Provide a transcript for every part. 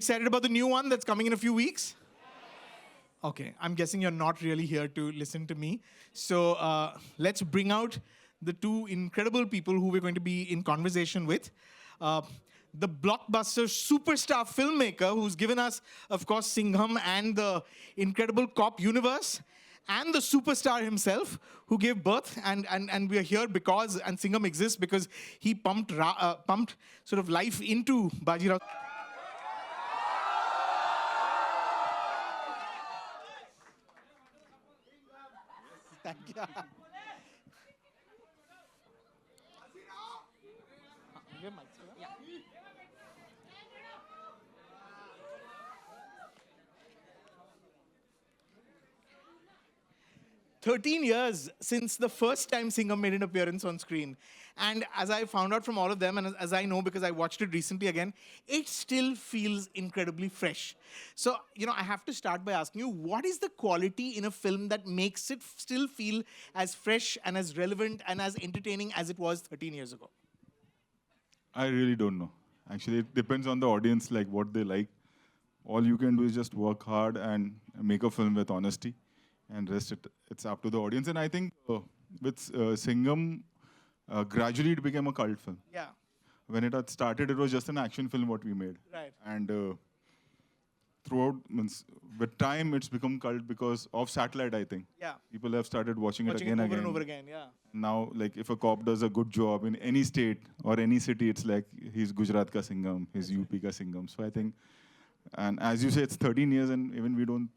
excited about the new one that's coming in a few weeks? Okay, I'm guessing you're not really here to listen to me. So let's bring out the two incredible people who we're going to be in conversation with. Uh, the blockbuster superstar filmmaker who's given us, of course, Singham and the incredible cop universe, and the superstar himself who gave birth, and we are here because, and Singham exists because he pumped sort of life into Bajirao. Thank you. Yeah. 13 years since the first time Singham made an appearance on screen. And as I found out from all of them, and as I know because I watched it recently again, it still feels incredibly fresh. So, I have to start by asking you, what is the quality in a film that makes it still feel as fresh and as relevant and as entertaining as it was 13 years ago? I really don't know. Actually, it depends on the audience, like what they like. All you can do is just work hard and make a film with honesty, and rest it's up to the audience. And I think with Singham, gradually it became a cult film. Yeah. When it had started, it was just an action film what we made. Right. And throughout, with time, it's become cult because of satellite, I think. Yeah. People have started watching it Watching again it over again. and over again, yeah. Now, like, if a cop does a good job in any state or any city, it's like he's Gujarat ka Singham, he's UP ka Singham. So I think, and as you say, it's 13 years, and even we don't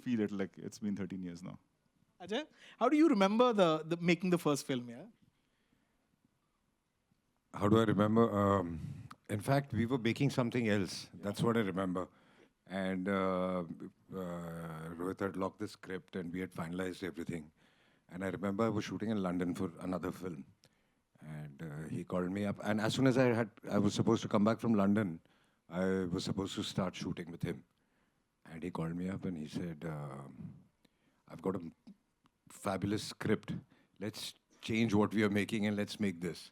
feel it like it's been 13 years now. Ajay, how do you remember the making the first film, yeah? How do I remember? In fact, we were baking something else. That's what I remember. And Rohit had locked the script and we had finalized everything. And I remember I was shooting in London for another film. And he called me up. And as soon as I was supposed to come back from London, I was supposed to start shooting with him. And he called me up and he said, I've got a fabulous script. Let's change what we are making and let's make this.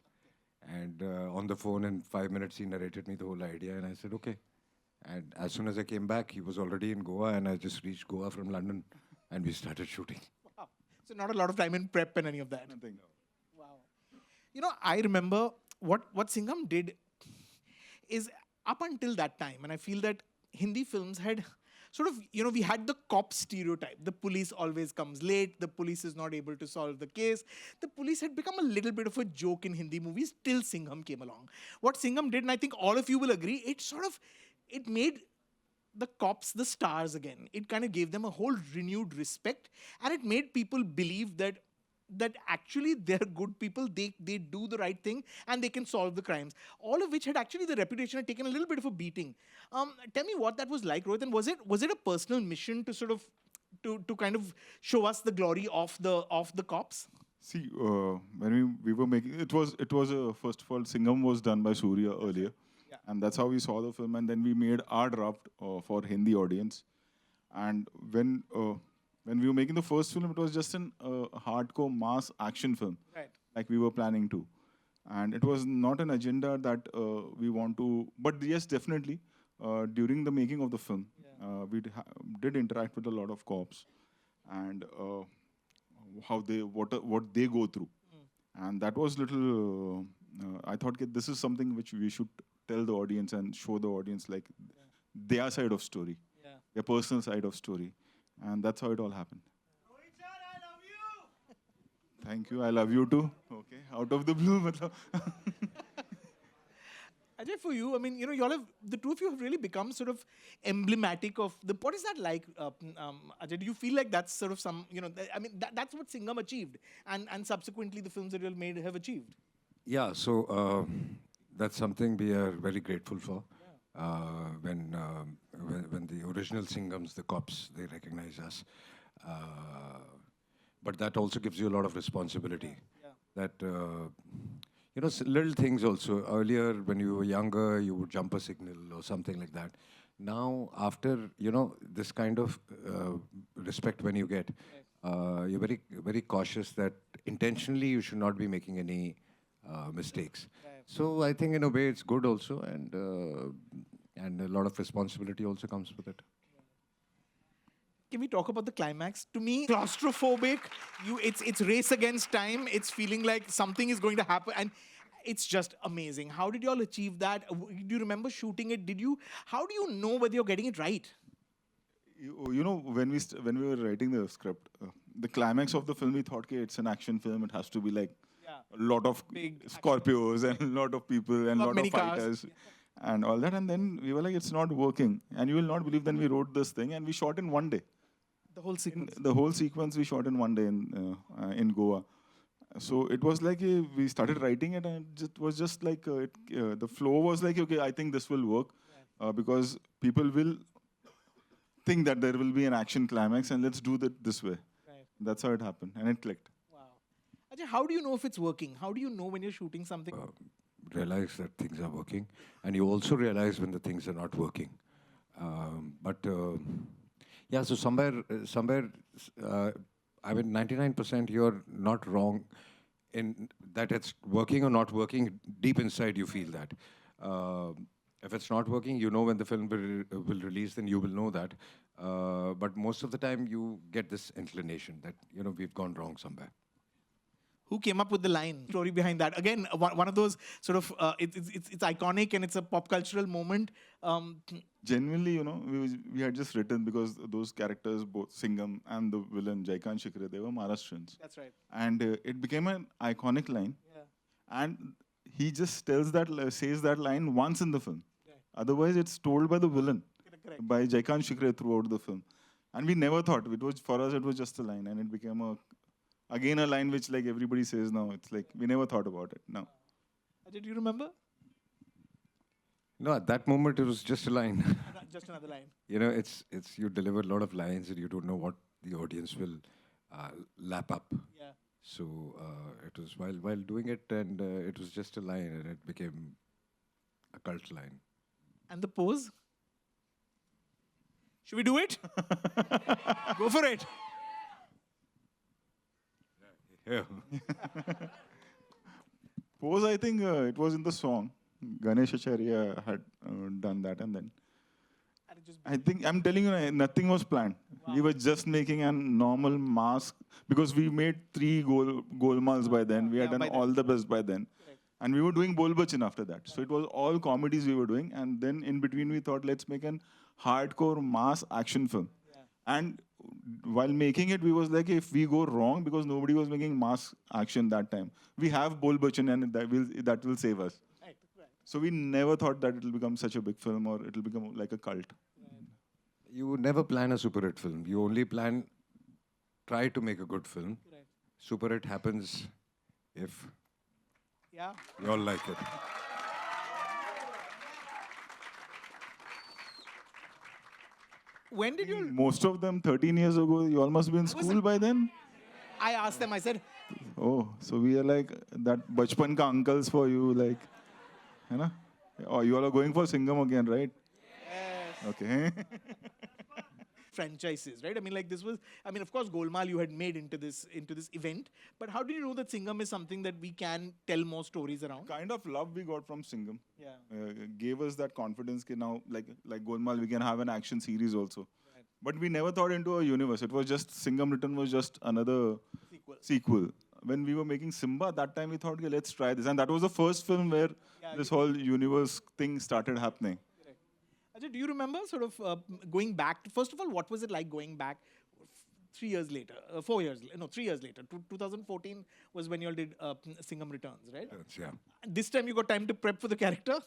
And on the phone in 5 minutes, he narrated me the whole idea. And I said, okay. And as soon as I came back, he was already in Goa. And I just reached Goa from London. And we started shooting. Wow. So not a lot of time in prep and any of that. Nothing. Wow. I remember what Singham did is up until that time, and I feel that Hindi films had sort of, we had the cop stereotype. The police always comes late. The police is not able to solve the case. The police had become a little bit of a joke in Hindi movies till Singham came along. What Singham did, and I think all of you will agree, it made the cops the stars again. It kind of gave them a whole renewed respect, and it made people believe that actually they're good people, they do the right thing, and they can solve the crimes. All of which had actually, the reputation had taken a little bit of a beating. Tell me what that was like, Rohit, and was it a personal mission to sort of, to kind of show us the glory of the cops? See, when we were making, it was first of all, Singham was done by Surya earlier. Yeah. And that's how we saw the film, and then we made our draft for Hindi audience. And when we were making the first film, it was just an hardcore mass action film, Right. like we were planning to. And it was not an agenda that we want to, but yes, definitely, during the making of the film, we did interact with a lot of cops and what they go through. And that was little, I thought this is something which we should tell the audience and show the audience like their side of story, their personal side of story. And that's how it all happened. Rohit sir, I love you! Thank you. I love you too. Okay. Out of the blue. Ajay, for you, I mean, y'all have, the two of you have really become sort of emblematic of what is that like, Ajay? Do you feel like that's sort of some, that's what Singham achieved, and subsequently the films that you all made have achieved? Yeah, so that's something we are very grateful for. When the original Singhams, the cops, they recognize us. But that also gives you a lot of responsibility. Yeah. That, little things also. Earlier, when you were younger, you would jump a signal or something like that. Now, after, this kind of respect when you get, you're very, very cautious that intentionally you should not be making any mistakes. Right. So I think in a way it's good also, and and a lot of responsibility also comes with it. Can we talk about the climax? To me, claustrophobic. It's race against time. It's feeling like something is going to happen, and it's just amazing. How did you all achieve that? Do you remember shooting it? Did you? How do you know whether you're getting it right? You know, when when we were writing the script, the climax of the film, we thought, okay, it's an action film. It has to be like Yeah. a lot of Big action. scorpios and a lot of people and a Lot lot many of cars. fighters and all that. And then we were like, it's not working. And you will not believe. Then we wrote this thing and we shot in one day. The whole sequence. The whole sequence we shot in one day in Goa. So it was like we started writing it, and it was just like the flow was like, okay, I think this will work because people will think that there will be an action climax, and let's do that this way. Right. That's how it happened, and it clicked. Wow. Ajay, how do you know if it's working? How do you know when you're shooting something? Realize that things are working, and you also realize when the things are not working. But yeah, so somewhere, I mean, 99% you're not wrong in that it's working or not working. Deep inside, you feel that. If it's not working, you know when the film will release, then you will know that. But most of the time, you get this inclination that we've gone wrong somewhere. Who came up with the line? Story behind that. Again, one of those sort of it's iconic and it's a pop cultural moment. Genuinely, we had just written because those characters, both Singham and the villain Jaikan Shikre, they were Maharashtrians. That's right. And it became an iconic line. Yeah. And he just says that line once in the film. Right. Otherwise, it's told by the villain, Correct. by Jaikan Shikre throughout the film. And we never thought for us it was just a line, and it became again a line which like everybody says now. It's like we never thought about it. No. Ajay, do you remember? No, at that moment, it was just a line. Just another line. It's you deliver a lot of lines and you don't know what the audience will lap up. Yeah. So it was while doing it, and it was just a line, and it became a cult line. And the pose? Should we do it? Go for it. Yeah. Pose, I think it was in the song. Ganesh Acharya had done that, and then And it just I think I'm telling you, nothing was planned. We were just making a normal mask because we made 3 golmals by then. We had Yeah, done by then. all the best by then. Correct. And we were doing Bol Bachan after that. So it was all comedies we were doing. And then in between, we thought, let's make an hardcore mass action film. Yeah. And while making it, we was like, if we go wrong, because nobody was making mass action that time, we have Bol Bachan and that will save us. Right. Right. So we never thought that it will become such a big film or it will become like a cult. You never plan a super hit film. You only try to make a good film. Right. Super hit happens if Yeah. you all like it. When did you? Most of them 13 years ago, you all must be in school by then. I asked them. I said, Oh, so we are like that bachpan ka uncles for you, like, you know? Oh, you all are going for Singham again, right? yes. Okay. Franchises, right? I mean, like this was. I mean, of course, Golmaal you had made into this event. But how did you know that Singham is something that we can tell more stories around? Kind of love we got from Singham Yeah. gave us that confidence that now, like Golmaal, we can have an action series also. Right. But we never thought into a universe. It was just Singham Written was just another sequel. When we were making Simba, that time we thought, okay, let's try this. And that was the first film where this whole universe thing started happening. Ajay, do you remember sort of going back? First of all, what was it like going back 3 years later? 4 years, no, 3 years later. 2014 was when you all did Singham Returns, right? Yeah. And this time you got time to prep for the character?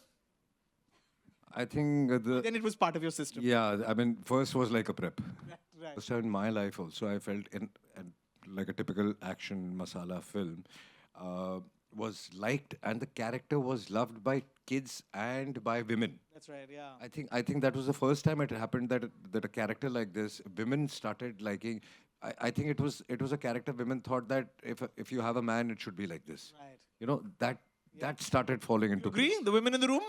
I think Then it was part of your system. yeah, I mean, first was like a prep. Right. First time in my life also, I felt in like a typical action masala film was liked, and the character was loved by kids and by women. That's right, yeah. I think that was the first time it happened that a character like this, women started liking. I think it was a character women thought that if you have a man, it should be like this. Right. That started falling into Agree? place. The women in the room?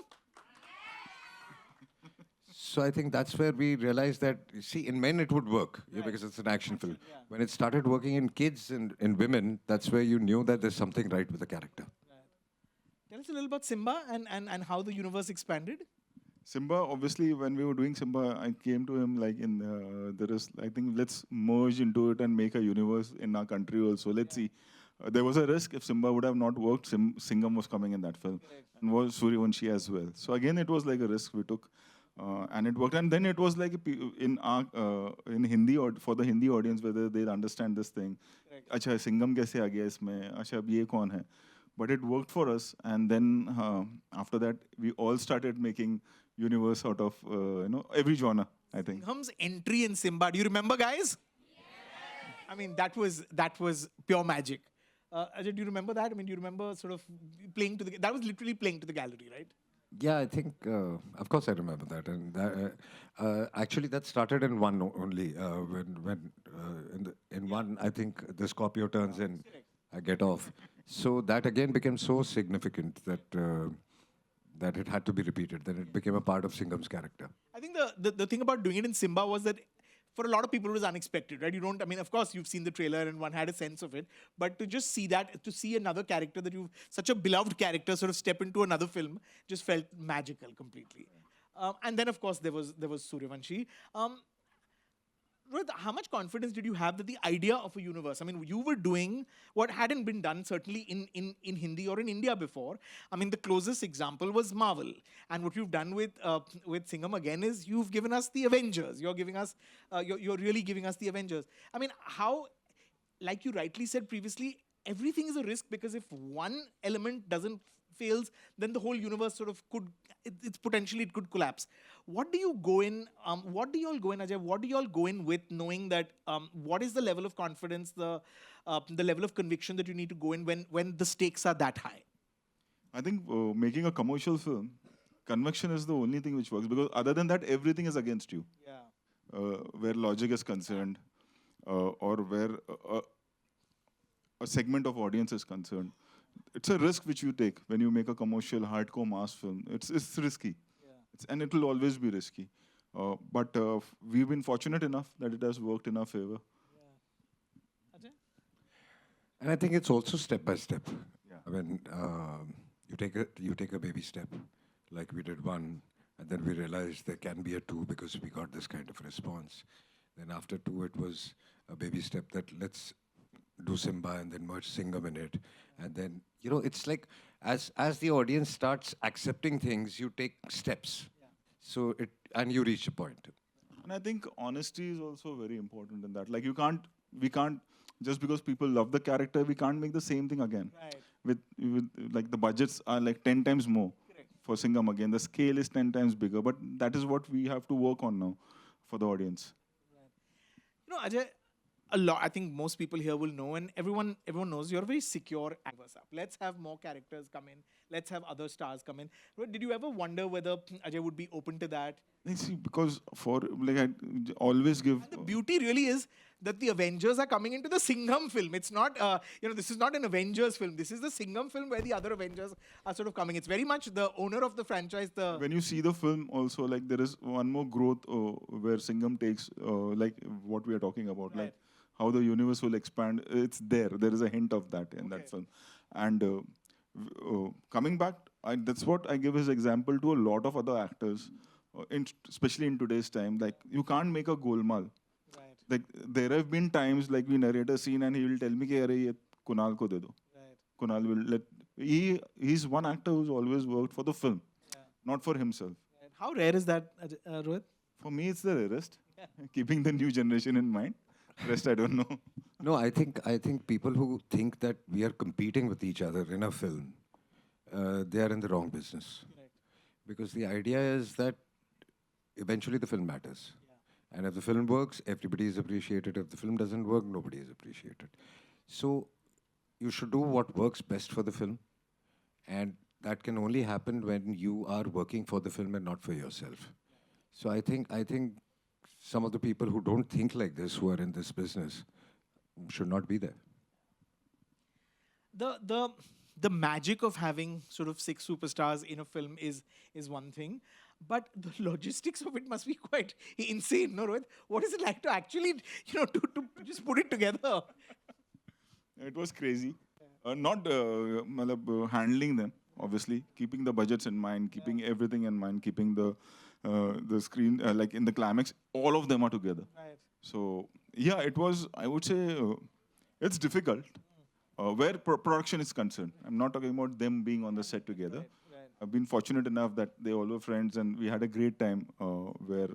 So I think that's where we realized that, see, in men it would work because it's an action film. yeah. When it started working in kids and in women, that's where you knew that there's something right with the character. Tell us a little about Simba and how the universe expanded. Simba, obviously, when we were doing Simba, I came to him like in there is, I think, let's merge into it and make a universe in our country also. Let's see. There was a risk if Simba would have not worked. Singham was coming in that film, and was Suryavanshi as well. So again, it was like a risk we took, and it worked. And then it was like in our in Hindi or for the Hindi audience whether they'll understand this thing. अच्छा सिंघम कैसे आ गया इसमें अच्छा अब ये कौन है but it worked for us and then after that we all started making universe out of every genre I think. Singham's entry in Simba. Do you remember, guys? I mean, that was pure magic. Ajay, do you remember that? I mean, do you remember sort of playing to the? That was literally playing to the gallery, right? Yeah, I think, of course, I remember that. And actually, that started in one only. In one, I think the Scorpio turns in, I get off. So that again became so significant that it had to be repeated. Then it became a part of Singham's character. I think the thing about doing it in Simba was that for a lot of people it was unexpected, right? You don't, I mean, of course you've seen the trailer and one had a sense of it, but to just see that, to see another character that you've, such a beloved character sort of step into another film just felt magical completely. And then of course there was Suryavanshi. Rohit, how much confidence did you have that the idea of a universe? I mean, you were doing what hadn't been done certainly in Hindi or in India before. I mean, the closest example was Marvel, and what you've done with Singham again is you've given us the Avengers. You're giving us, you're really giving us the Avengers. I mean, how, like you rightly said previously, everything is a risk because if one element doesn't fails, then the whole universe sort of could, it's potentially it could collapse. What do you go in? What do you all go in, Ajay? What do you all go in with, knowing that what is the level of confidence, the level of conviction that you need to go in when the stakes are that high? I think making a commercial film, conviction is the only thing which works because other than that, everything is against you. Yeah. Where logic is concerned, or where a segment of audience is concerned. It's a risk which you take when you make a commercial, hardcore mass film. It's risky, and it will always be risky. But we've been fortunate enough that it has worked in our favor. Ajay? And I think it's also step by step. Yeah. I mean, you take a baby step, like we did one, and then we realized there can be a two because we got this kind of response. Then after two, it was a baby step that let's do Simba and then merge Singham in it, and then it's like as the audience starts accepting things, you take steps. So and you reach a point. And I think honesty is also very important in that. Like we can't, just because people love the character, we can't make the same thing again. Right. With like the budgets are like 10 times more for Singham again. The scale is 10 times bigger, but that is what we have to work on now for the audience. You know, Ajay, a lot. I think most people here will know, and everyone knows you're a very secure actors up. Let's have more characters come in. Let's have other stars come in. But did you ever wonder whether Ajay would be open to that? I see, because for like I always give. The beauty really is that the Avengers are coming into the Singham film. It's not, this is not an Avengers film. This is the Singham film where the other Avengers are sort of coming. It's very much the owner of the franchise. When you see the film, also like there is one more growth where Singham takes like what we are talking about, like how the universe will expand. It's there. There is a hint of that in that film, and coming back, that's what I give as example to a lot of other actors, especially in today's time. Like you can't make a golmaal. Right. Like there have been times like we narrate a scene and he will tell me कि अरे ये Kunal को दे दो. Right. Kunal will let. He's one actor who's always worked for the film, not for himself. Right. How rare is that, Rohit? For me, it's the rarest. Keeping the new generation in mind. Rest I don't know. No, I think people who think that we are competing with each other in a film, they are in the wrong business. Right. Because the idea is that eventually the film matters. And if the film works, everybody is appreciated. If the film doesn't work, nobody is appreciated. So you should do what works best for the film. And that can only happen when you are working for the film and not for yourself. So I think some of the people who don't think like this, who are in this business, should not be there. The magic of having sort of 6 superstars in a film is one thing, but the logistics of it must be quite insane, no, Rohit? What is it like to actually, to just put it together? It was crazy. Not handling them. obviously keeping the budgets in mind, keeping everything in mind, keeping the screen like in the climax, all of them are together. Right. So yeah, it was. I would say it's difficult where production is concerned. I'm not talking about them being on the set together. Right. I've been fortunate enough that they all were friends and we had a great time where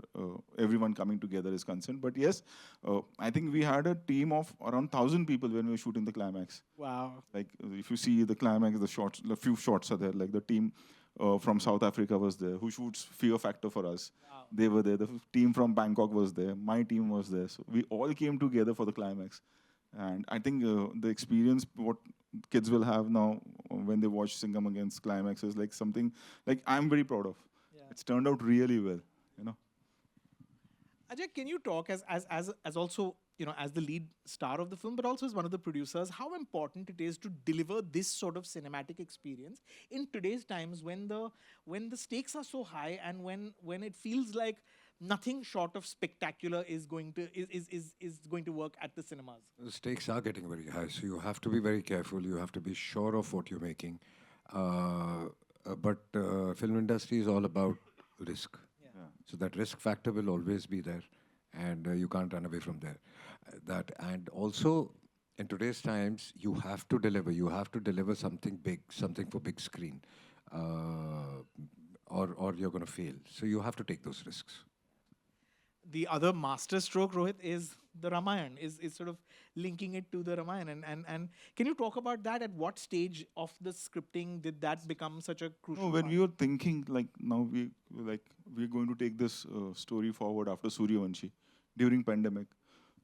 everyone coming together is concerned. But yes, I think we had a team of around 1,000 people when we were shooting the climax. Wow. Like if you see the climax, the shots, the few shots are there. Like the team from South Africa was there, who shoots Fear Factor for us. Wow. They were there. The team from Bangkok was there. My team was there. So we all came together for the climax. And I think the experience what kids will have now when they watch Singham against climax is like something like I'm very proud of. Yeah. It's turned out really well, you know. Ajay, can you talk as also, as the lead star of the film, but also as one of the producers, how important it is to deliver this sort of cinematic experience in today's times when the stakes are so high and when it feels like nothing short of spectacular is going to work at the cinemas. The stakes are getting very high, so you have to be very careful. You have to be sure of what you're making. But film industry is all about risk. Yeah. So that risk factor will always be there, and you can't run away from there. That and also in today's times, you have to deliver. You have to deliver something big, something for big screen, or you're going to fail. So you have to take those risks. The other master stroke, Rohit, is the Ramayan, is sort of linking it to the Ramayan. And can you talk about that? At what stage of the scripting did that become such a crucial No, when part? we were thinking like now we're going to take this story forward after Suryavanshi during pandemic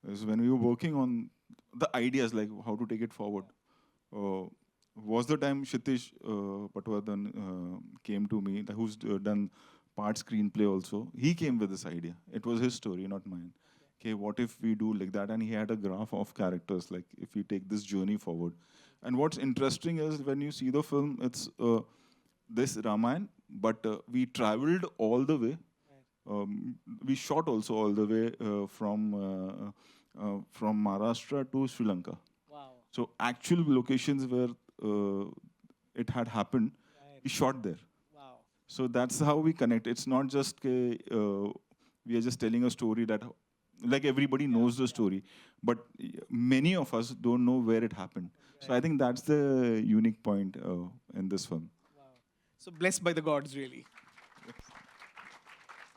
is when we were working on the ideas like how to take it forward. Uh, was the time Shitish Patwardhan came to me, who's done part screenplay also. He came with this idea. It was his story, not mine. Okay, what if we do like that? And he had a graph of characters, like if we take this journey forward. And what's interesting is when you see the film, it's this Ramayan, but we traveled all the way. We shot also all the way from Maharashtra to Sri Lanka. Wow. So actual locations where it had happened, Right. we shot there. Wow. So that's how we connect. It's not just we are just telling a story that like everybody knows the story, but many of us don't know where it happened. So I think that's the unique point in this film. Wow. So blessed by the gods, really.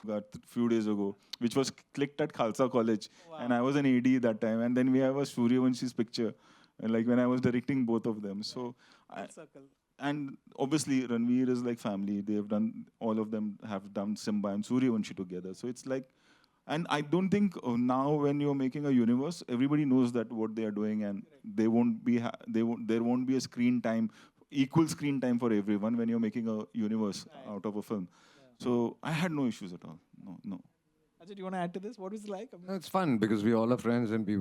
Got a few days ago, which was clicked at Khalsa College, Wow. and I was an AD that time. And then we have a Suryavanshi's picture, like when I was directing both of them. So Full circle. and obviously Ranveer is like family. They have done all of them have done Simba and Suryavanshi together. So it's like, and I don't think now when you're making a universe, everybody knows that what they are doing, and they won't be there won't be a screen time, equal screen time for everyone when you're making a universe out of a film. So I had no issues at all. No, no. Ajay, do you want to add to this? What was it like? I mean, No, it's fun because we all are friends and we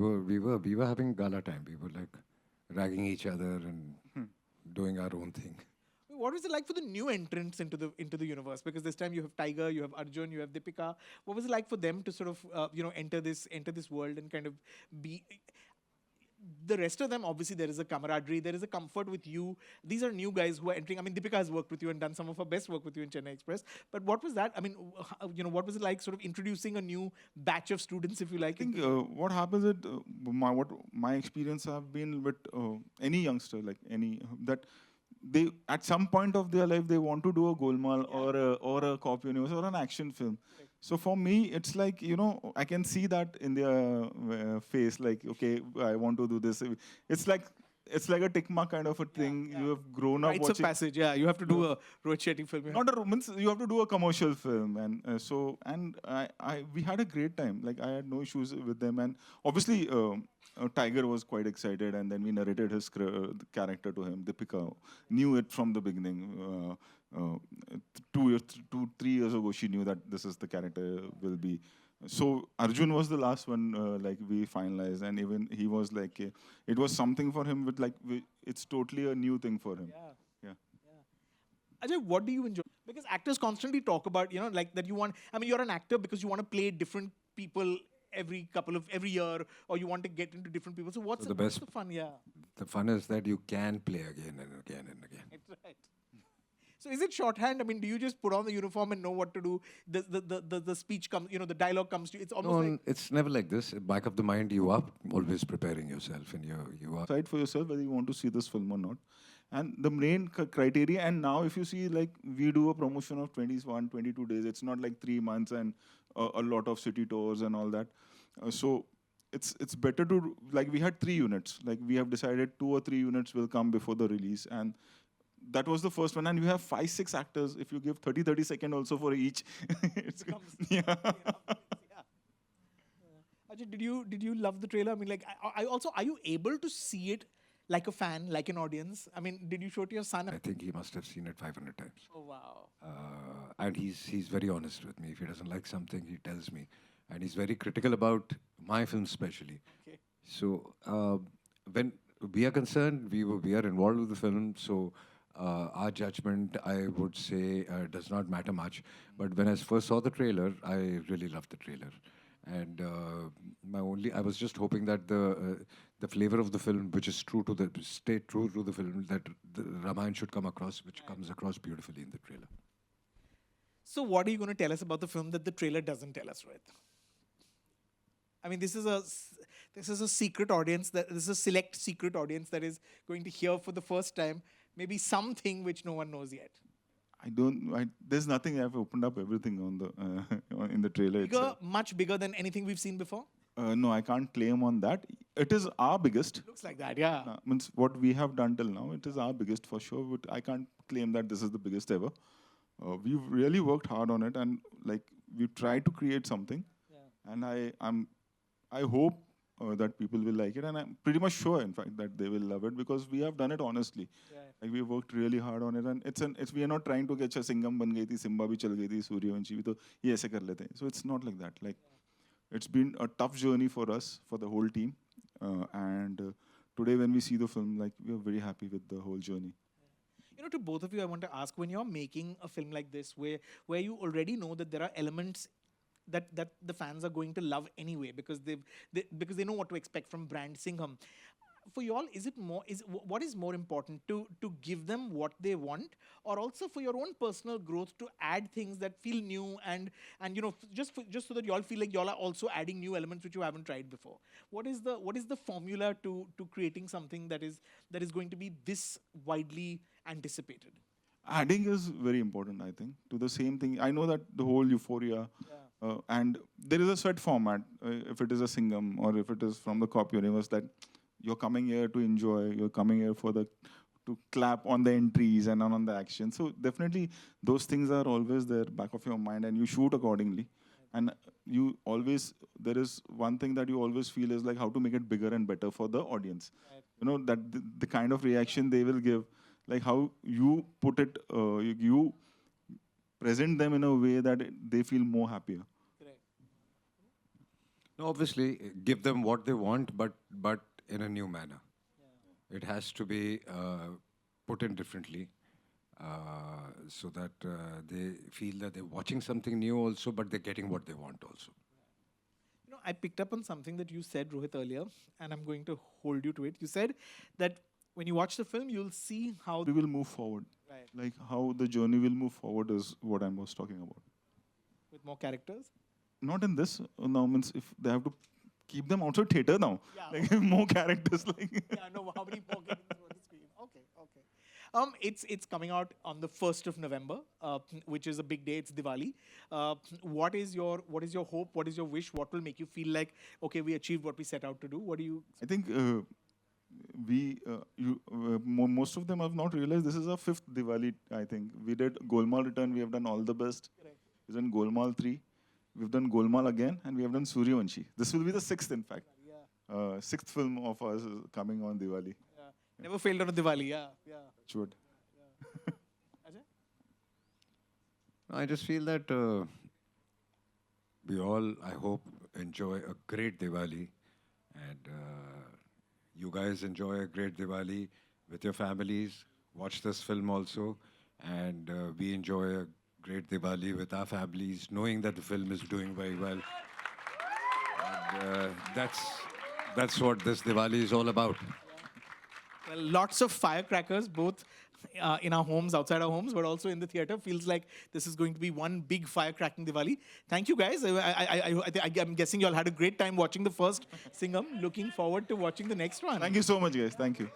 were having gala time. We were like ragging each other and doing our own thing. what was it like for the new entrants into the universe? Because this time you have Tiger, you have Arjun, you have Deepika. What was it like for them to sort of enter this world and kind of be? The rest of them, obviously, there is a camaraderie, there is a comfort with you. These are new guys who are entering. I mean, Deepika has worked with you and done some of her best work with you in Chennai Express. But what was that? I mean, what was it like, sort of introducing a new batch of students, if you like? I think what happens is my experience have been with any youngster, like any that they at some point of their life they want to do a Golmaal or a cop universe or an action film. So for me, it's like I can see that in their face, like okay, I want to do this. It's like a tick mark kind of a thing. You have grown up Rites of watching. passage, yeah. You have to do a Rohit Shetty film. Not a romance. You have to do a commercial film, and we had a great time. Like I had no issues with them, and obviously Tiger was quite excited, and then we narrated his the character to him. Deepika knew it from the beginning. 2 3 years ago, she knew that this is the character will be. So Arjun was the last one, like we finalized, and even he was like, it was something for him with like, it's totally a new thing for him. Yeah. Yeah. Ajay, what do you enjoy? Because actors constantly talk about, like that you want, I mean, you're an actor because you want to play different people every year, or you want to get into different people. So what's So the what's best- the fun? Yeah. The fun is that you can play again and again and again. It's right. So is it shorthand? I mean, do you just put on the uniform and know what to do? The speech comes, you know, the dialogue comes to you. It's almost No, like it's never like this. Back of the mind, you are always preparing yourself, and you are. Decide for yourself whether you want to see this film or not. And the main criteria, and now if you see, like, we do a promotion of 21, 22 days. It's not like 3 months and a lot of city tours and all that. So it's better to, like, we had 3 units. Like, we have decided 2 or 3 units will come before the release. And that was the first one. And you have 5, 6 actors. If you give 30 seconds also for each, it's becomes, yeah. yeah. Ajay, did you love the trailer? I mean, like, I also, are you able to see it like a fan, like an audience? I mean, did you show it to your son? I think he must have seen it 500 times. Oh wow. And he's very honest with me. If he doesn't like something, he tells me, and he's very critical about my film, especially. Okay. So when we are concerned, we are involved with the film. So our judgment, I would say, does not matter much. But when I first saw the trailer, I really loved the trailer, and I was just hoping that the flavor of the film, which is stay true to the film, that the Ramayan should come across, which comes across beautifully in the trailer. So what are you going to tell us about the film that the trailer doesn't tell us, Rohit? I mean, this is a secret audience, this is a select secret audience that is going to hear for the first time maybe something which no one knows yet. There's nothing. I've opened up everything on the in the trailer Bigger, itself. much bigger than anything we've seen before. No, I can't claim on that. It is our biggest. Looks like that, yeah. Means what we have done till now, it is our biggest for sure. But I can't claim that this is the biggest ever. We've really worked hard on it, and like we've tried to create something. Yeah. And I hope that people will like it, and I'm pretty much sure, in fact, that they will love it because we have done it honestly. Right. Like we worked really hard on it, and we are not trying to get Singham ban gayi thi, Simba bhi chal gayi thi, Suryavanshi bhi to ye aise kar lete hain. So it's not like that. Like it's been a tough journey for us, for the whole team, and today when we see the film, like we are very happy with the whole journey. You know, to both of you, I want to ask, when you're making a film like this, where you already know that there are elements that the fans are going to love anyway because because they know what to expect from brand Singham. For you all, what is more important, to give them what they want, or also for your own personal growth to add things that feel new and you know, just so that you all feel like you all are also adding new elements which you haven't tried before? What is the formula to creating something that is going to be this widely anticipated? Adding is very important, I think, to the same thing. I know that the whole euphoria, and there is a set format, if it is a Singham or if it is from the cop universe, that you're coming here to enjoy, you're coming here to clap on the entries and on the action. So definitely those things are always there, back of your mind, and you shoot accordingly. And there is one thing that you always feel is like how to make it bigger and better for the audience. Right. You know, that the kind of reaction they will give, like how you put it, you present them in a way that they feel more happier. Correct. No, obviously, give them what they want, but in a new manner. Yeah. It has to be put in differently, so that they feel that they're watching something new also, but they're getting what they want also. You know, I picked up on something that you said, Rohit, earlier, and I'm going to hold you to it. You said that when you watch the film, you'll see how We will move forward. right, Like how the journey will move forward is what I was talking about. with more characters. Not in this. Now means if they have to keep them outside theater now. Yeah. Like more characters. Like Yeah, no, how many more getting on the screen? Okay. It's coming out on the 1st of November, which is a big day. It's Diwali. What is your hope? What is your wish? What will make you feel like, okay, we achieved what we set out to do? What do you? I think most of them have not realized this is our 5th Diwali. I think we did Golmaal Return. We have done All the Best. Correct. We've done Golmaal 3. We've done Golmaal again, and we have done Suryavanshi. This will be the 6th, in fact. Yeah, 6th film of us is coming on Diwali. yeah. Never failed on a Diwali. Yeah, yeah. Should. Ajay? I just feel that we all, I hope, enjoy a great Diwali, and you guys enjoy a great Diwali with your families. Watch this film also, and we enjoy a great Diwali with our families, knowing that the film is doing very well. And that's what this Diwali is all about. Well, lots of firecrackers, both in our homes, outside our homes, but also in the theater. Feels like this is going to be one big firecracking Diwali. Thank you guys. I'm guessing you all had a great time watching the first Singham. Looking forward to watching the next one. Thank you so much, guys. Thank you.